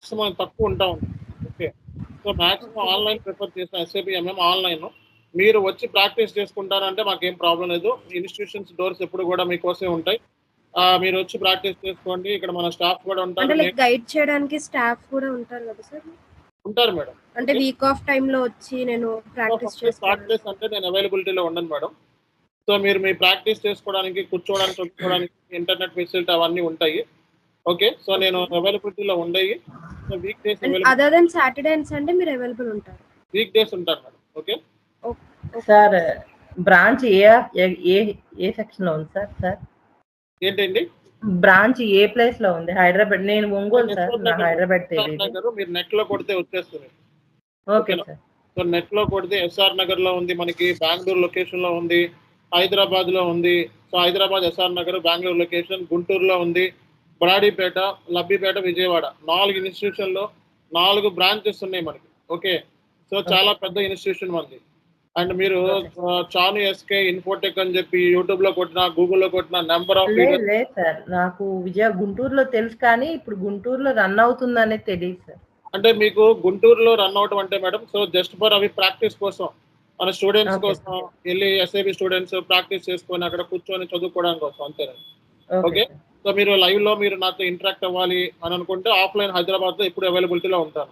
Maximum తక్కువ ఉంటా ఉంటుంది. Okay. So, maximum okay. Online prefer చేస్తాం. SAP, MM online. మీరు వచ్చి ప్రాక్టీస్ చేసుకుంటారంటే మాకేం ప్రాబ్లమ్ లేదు. ఇన్‌స్టిట్యూషన్స్ డోర్స్ ఎప్పుడు గూడా మీకోసమే ఉంటాయి. మీరొచ్చి ప్రాక్టీస్ చేసుకోండి. ఇక్కడ మన స్టాఫ్ గూడా అంటే ఉంటారు. లైక్ గైడ్ చేయడానికి స్టాఫ్ కూడా ఉంటారు కదా సార్? ఉంటారు మేడం. అంటే ఓకే. వీక్ ఆఫ్ టైమ్‌లో వచ్చి నేను ప్రాక్టీస్ ఫస్ట్ డే చేసుకోవడానికి. సాటర్‌డేస్ అంటే నేను అవైలబిలిటీలో ఉండను మేడం. సో, మీరు మీ ప్రాక్టీస్ చేసుకోవడానికి, కూర్చోవడానికి, చదువుకోవడానికి ఇంటర్నెట్ ఫెసిలిటీ అవన్నీ ఉంటాయి. ఓకే. సో, నేను ఓకే. అవైలబిలిటీలో ఉండేయి. So, week days and available other than Saturday and Sunday మీరు అవైలబుల్ ఉంటారు. వీక్ డేస్ ఉంటాను madam. Okay. Okay. Sir branch ఏ ఏ సెక్షన్‌లో ఉంది సార్? ఏంటండి? బ్రాంచ్ ఏ ప్లేస్‌లో ఉంది? హైదరాబాద్. నేను ఒంగోలు సార్. ఎస్ఆర్ నా నగర్ హైదరాబాద్ ఎస్ఆర్ తెలీదు. నగర్ మీరు నెట్‌లో కొడితే వచ్చేస్తుంది. ఓకే ఓకేనా? సార్. సో, నెట్‌లో కొడితే ఎస్ఆర్ నగర్‌లో ఉంది మనకి, బెంగుళూరు లొకేషన్‌లో ఉంది, హైదరాబాద్‌లో ఉంది. So, Hyderabad SR Nagar, Bengaluru location, గుంటూరులో ఉంది, బ్రాడీపేట, లబ్బిపేట, విజయవాడ. 4 ఇన్‌స్టిట్యూషన్‌లో 4 బ్రాంచెస్ ఉన్నాయి మనకి. ఓకే. సో, చాలా పెద్ద ఇన్‌స్టిట్యూషన్ మనది. అండ్ మీరు ఓకే. చాను ఎస్‌కే ఇన్ఫోటెక్ అని చెప్పి యూట్యూబ్‌లో కొట్టినా, గూగుల్‌లో కొట్టినా నంబర్ ఆఫ్ వీడియోస్ లేదు సార్. నాకు గుంటూరులో తెలుసు కానీ, ఇప్పుడు గుంటూరులో రన్ అవుతుందనేది తెలీదు సార్. అంటే మీకు గుంటూరులో రన్ అవ్వటం అంటే మేడం, సో జస్ట్ ఫర్ అవి ప్రాక్టీస్ కోసం. మన స్టూడెంట్స్ ఓకే కోసం సార్. ఎళ్లి ఎస్ఐబి స్టూడెంట్స్ ప్రాక్టీస్ చేసుకొని అక్కడ కూర్చొని చదువుకోవడానికి కోసం అంతేనండి. Okay okay. సార్. సో మీరు లైవ్‌లో మీరు నాతో ఇంటరాక్ట్ అవ్వాలి అని అనుకుంటే ఆఫ్‌లైన్ హైదరాబాద్‌లో ఎప్పుడు అవైలబిలిటీలో ఉంటాను.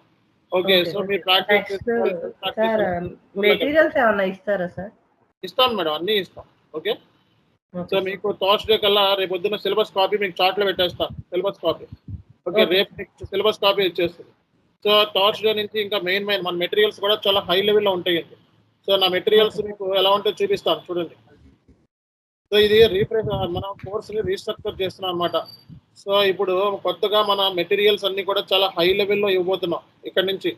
ఓకే. ఓకే. సో మీరు ప్రాక్టీస్ నెక్స్ట్ చేసుకోవాలి ప్రాక్టీస్ సార్ మెటీరియల్స్ ఏమన్నా ఇస్తారా సార్? ఇస్తాను మేడం. అన్నీ ఇస్తాం. ఓకే. So okay sir. మీకు థర్స్‌డే కల్లా రేపొద్దున్న సిలబస్ కాపీ మీకు చార్ట్‌లో పెట్టేస్తాను. Syllabus copy. ఓకే. ఓకే రేపు సార్. మీకు సిలబస్ కాపీ ఇచ్చేస్తది. సో థర్స్‌డే నుంచి ఇంకా మెయిన్ మన మెటీరియల్స్ కూడా చాలా హై లెవెల్‌లో ఉంటాయండి. సో నా మెటీరియల్స్ ఓకే. మీకు ఎలా ఉంటో చూపిస్తాను చూడండి. సో ఇది మన కోర్స్‌ని రీస్ట్రక్చర్ చేస్తున్నాం అన్నమాట. సో ఇప్పుడు కొత్తగా మన మెటీరియల్స్ అన్నీ కూడా చాలా హై లెవెల్‌లో ఇవ్వబోతున్నాం ఇక్కడి నుంచి.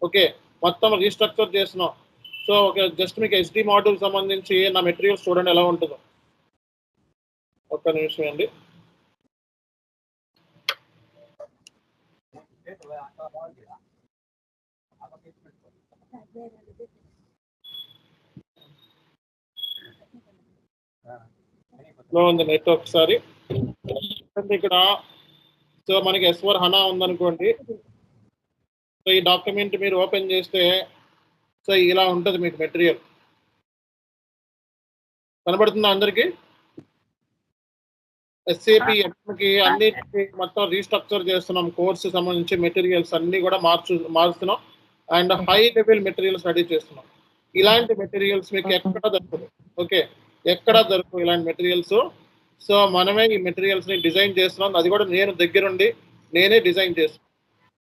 ఓకే. మొత్తం రీస్ట్రక్చర్ చేస్తున్నాం. So okay. జస్ట్ మీకు ఎస్‌డి మాడ్యూల్ సంబంధించి నా మెటీరియల్స్ చూడండి ఎలా ఉంటదో. ఒక్క నిమిషం అండి. స్లో ఉంది నెట్ ఒకసారి. ఇక్కడ సో మనకి S4 హనా ఉందనుకోండి. సో ఈ డాక్యుమెంట్ మీరు ఓపెన్ చేస్తే సో ఇలా ఉంటది మీకు మెటీరియల్. కనబడుతుందా అందరికి? ఎస్ఏపీ ఎంకి అన్నిటికి మొత్తం రీస్ట్రక్చర్ చేస్తున్నాం. కోర్స్ సంబంధించి మెటీరియల్స్ అన్నీ కూడా మారుస్తున్నాం. And high level materials ready చేస్తున్నాం. ఇలాంటి మెటీరియల్స్ మీకు ఎక్కడ దొరకదు. ఓకే. ఎక్కడ దొరకవు ఇలాంటి మెటీరియల్స్. సో మనమే ఈ మెటీరియల్స్‌ని డిజైన్ చేస్తున్నాం. అది కూడా నేను దగ్గరుండి నేనే డిజైన్ చేస్తున్నాను.